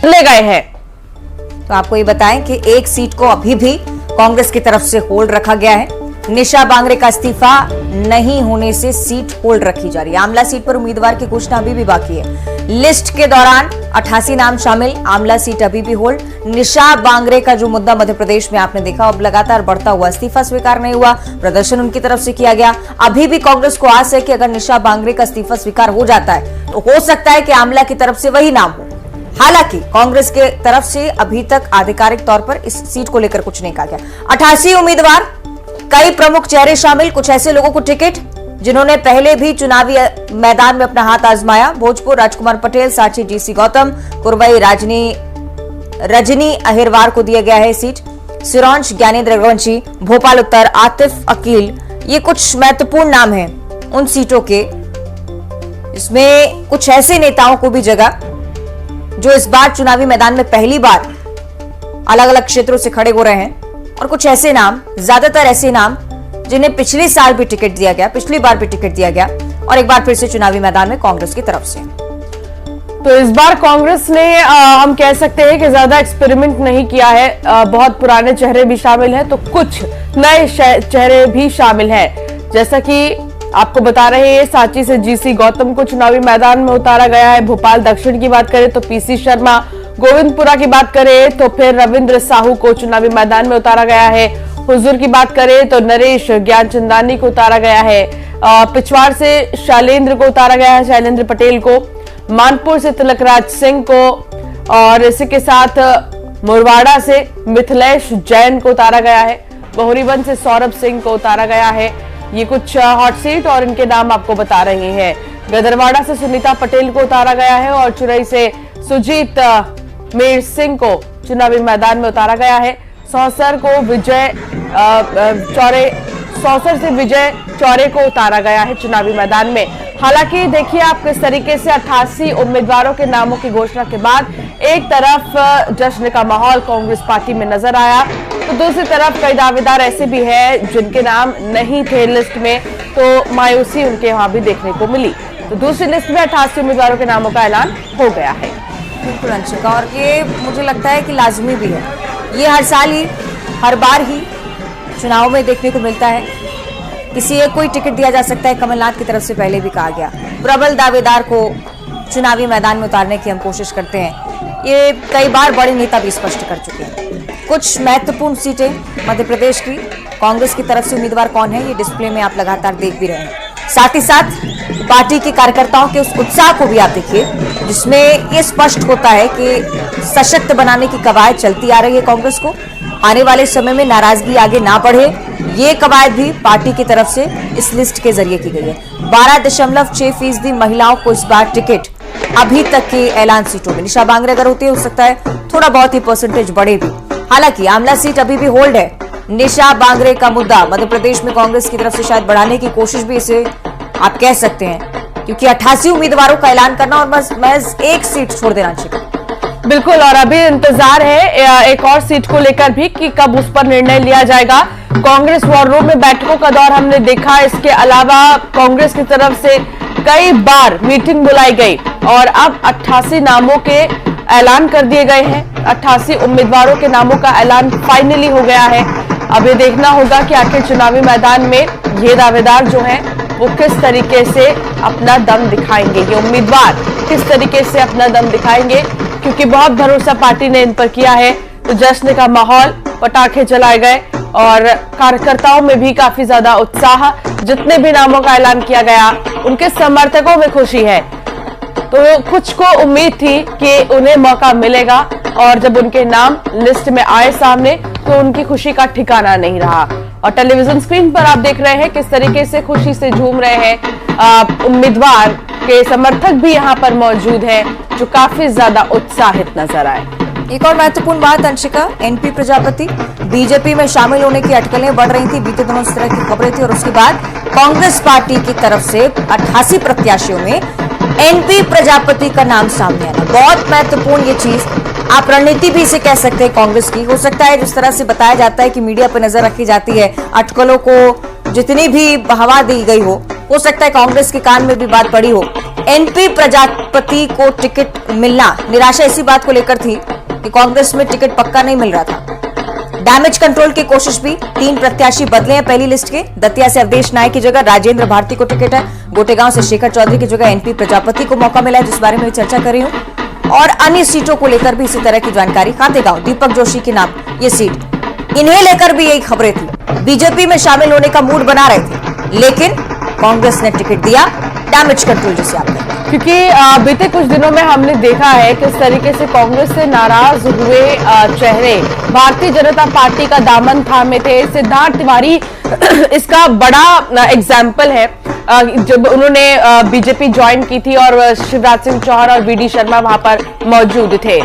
ले गए हैं। तो आपको ये बताएं कि एक सीट को अभी भी कांग्रेस की तरफ से होल्ड रखा गया है। निशा बांगरे का इस्तीफा नहीं होने से सीट होल्ड रखी जा रही है। आमला सीट पर उम्मीदवार की घोषणा अभी भी बाकी है। लिस्ट के दौरान 88 नाम शामिल, आमला सीट अभी भी होल्ड। निशा बांगरे का जो मुद्दा मध्य प्रदेश में आपने देखा, अब लगातार बढ़ता हुआ, इस्तीफा स्वीकार नहीं हुआ, प्रदर्शन उनकी तरफ से किया गया। अभी भी कांग्रेस को आस है कि अगर निशा बांगरे का इस्तीफा स्वीकार हो जाता है तो हो सकता है कि आमला की तरफ से वही नाम हो। हालांकि कांग्रेस के तरफ से अभी तक आधिकारिक तौर पर इस सीट को लेकर कुछ नहीं कहा गया। 88 उम्मीदवार, कई प्रमुख चेहरे शामिल, कुछ ऐसे लोगों को टिकट जिन्होंने पहले भी चुनावी मैदान में अपना हाथ आजमाया। भोजपुर राजकुमार पटेल, साक्षी जीसी गौतम, कुरवई रजनी अहिरवार को दिया गया है सीट। सिरोंज ज्ञानेंद्र रघुवंशी, भोपाल उत्तर आतिफ अकील, ये कुछ महत्वपूर्ण नाम हैं उन सीटों के। इसमें कुछ ऐसे नेताओं को भी जगह जो इस बार चुनावी मैदान में पहली बार अलग अलग क्षेत्रों से खड़े हो रहे हैं, और कुछ ऐसे नाम, ज्यादातर ऐसे नाम जिन्हें पिछले साल भी टिकट दिया गया, पिछली बार भी टिकट दिया गया, और एक बार फिर से चुनावी मैदान में कांग्रेस की तरफ से। तो इस बार कांग्रेस ने हम कह सकते हैं कि ज्यादा एक्सपेरिमेंट नहीं किया है। बहुत पुराने चेहरे भी शामिल हैं, तो कुछ नए चेहरे भी शामिल हैं। जैसा कि आपको बता रहे हैं, सांची से जीसी गौतम को चुनावी मैदान में उतारा गया है। भोपाल दक्षिण की बात करें तो पीसी शर्मा, गोविंदपुरा की बात करें तो फिर रविंद्र साहू को चुनावी मैदान में उतारा गया है। हुजूर की बात करें तो नरेश ज्ञानचंदानी को उतारा गया है। पिछवाड़ से शैलेंद्र को उतारा गया है, शैलेंद्र पटेल को। मानपुर से तिलकराज सिंह को, और इसी के साथ मुरवाड़ा से मिथिलेश जैन को उतारा गया है। बहुरीबंद से सौरभ सिंह को उतारा गया है। ये कुछ हॉट सीट और इनके नाम आपको बता रहे हैं। गदरवाड़ा से सुनीता पटेल को उतारा गया है, और चुरई से सुजीत मेर सिंह को चुनावी मैदान में उतारा गया है। सौसर से विजय चौरे को उतारा गया है चुनावी मैदान में। हालांकि देखिए आप किस तरीके से 88 उम्मीदवारों के नामों की घोषणा के बाद एक तरफ जश्न का माहौल कांग्रेस पार्टी में नजर आया, तो दूसरी तरफ कई दावेदार ऐसे भी हैं जिनके नाम नहीं थे लिस्ट में, तो मायूसी उनके वहां भी देखने को मिली। तो दूसरी लिस्ट में 88 उम्मीदवारों के नामों का ऐलान हो गया है। बिल्कुल अंशिका, और ये मुझे लगता है कि लाजमी भी है। ये हर साल ही, हर बार ही चुनाव में देखने को मिलता है। किसी एक को ही टिकट दिया जा सकता है, कमलनाथ की तरफ से पहले भी कहा गया। प्रबल दावेदार को चुनावी मैदान में उतारने की हम कोशिश करते हैं, ये कई बार बड़े नेता भी स्पष्ट कर चुके हैं। कुछ महत्वपूर्ण सीटें मध्य प्रदेश की, कांग्रेस की तरफ से उम्मीदवार कौन है ये डिस्प्ले में आप लगातार देख भी रहे हैं। साथ ही साथ पार्टी के कार्यकर्ताओं के उस उत्साह को भी आप देखिए, जिसमें ये स्पष्ट होता है कि सशक्त बनाने की कवायद चलती आ रही है कांग्रेस को। आने वाले समय में नाराजगी आगे ना बढ़े, ये कवायद भी पार्टी की तरफ से इस लिस्ट के जरिए की गई है। 12.6% महिलाओं को इस बार टिकट अभी तक के ऐलान सीटों में। निशा बांगरे अगर होती है, हो सकता है थोड़ा बहुत ही परसेंटेज बढ़े भी। हालांकि आमला सीट अभी भी होल्ड है। निशा बांगरे का मुद्दा मध्य प्रदेश में कांग्रेस की तरफ से शायद बढ़ाने की कोशिश भी इसे आप कह सकते हैं, क्योंकि 88 उम्मीदवारों का ऐलान करना और बस महज एक सीट छोड़ देना चाहिए। बिल्कुल, और अभी इंतजार है एक और सीट को लेकर भी कि कब उस पर निर्णय लिया जाएगा। कांग्रेस वॉर रूम में बैठकों का दौर हमने देखा। इसके अलावा कांग्रेस की तरफ से कई बार मीटिंग बुलाई गई, और अब 88 नामों के ऐलान कर दिए गए हैं। 88 उम्मीदवारों के नामों का ऐलान फाइनली हो गया है। अब ये देखना होगा कि आखिर चुनावी मैदान में ये दावेदार जो हैं वो किस तरीके से अपना दम दिखाएंगे, ये उम्मीदवार किस तरीके से अपना दम दिखाएंगे, क्योंकि बहुत भरोसा पार्टी ने इन पर किया है। तो जश्न का माहौल, पटाखे जलाए गए, और कार्यकर्ताओं में भी काफी ज्यादा उत्साह। जितने भी नामों का ऐलान किया गया, उनके समर्थकों में खुशी है। तो कुछ को उम्मीद थी कि उन्हें मौका मिलेगा, और जब उनके नाम लिस्ट में आए सामने तो उनकी खुशी का ठिकाना नहीं रहा। और टेलीविजन स्क्रीन पर आप देख रहे हैं किस तरीके से खुशी से झूम रहे हैं। उम्मीदवार के समर्थक भी यहाँ पर मौजूद हैं, जो काफी ज्यादा उत्साहित नजर आए। एक और महत्वपूर्ण बात अंशिका, एनपी प्रजापति बीजेपी में शामिल होने की अटकलें बढ़ रही थी, बीते दिनों इस तरह की खबरें थी, और उसके बाद कांग्रेस पार्टी की तरफ से 88 प्रत्याशियों में एनपी प्रजापति का नाम सामने आना बहुत महत्वपूर्ण। ये चीज आप रणनीति भी इसे कह सकते हैं कांग्रेस की। हो सकता है जिस तरह से बताया जाता है कि मीडिया पर नजर रखी जाती है, अटकलों को जितनी भी हवा दी गई हो सकता है कांग्रेस के कान में भी बात पड़ी हो एनपी प्रजापति को टिकट मिलना, निराशा इसी बात को लेकर थी कि कांग्रेस में टिकट पक्का नहीं मिल रहा था। डैमेज कंट्रोल की कोशिश भी, 3 प्रत्याशी बदले हैं पहली लिस्ट के। दतिया से अवधेश नायक की जगह राजेंद्र भारती को टिकट है। गोटेगांव से शेखर चौधरी की जगह एनपी प्रजापति को मौका मिला है, जिस बारे में चर्चा कर रही हूं। और अन्य सीटों को लेकर भी इसी तरह की जानकारी। खातेगांव दीपक जोशी के नाम ये सीट, इन्हें लेकर भी यही खबरें थी। बीजेपी में शामिल होने का मूड बना रहे थे, लेकिन कांग्रेस ने टिकट दिया। डैमेज कंट्रोल जिसे आप कहते हैं, क्योंकि बीते कुछ दिनों में हमने देखा है किस तरीके से कांग्रेस से नाराज हुए चेहरे भारतीय जनता पार्टी का दामन थामे थे। सिद्धार्थ तिवारी इसका बड़ा एग्जाम्पल है। जब उन्होंने बीजेपी ज्वाइन की थी और शिवराज सिंह चौहान और वीडी शर्मा वहां पर मौजूद थे।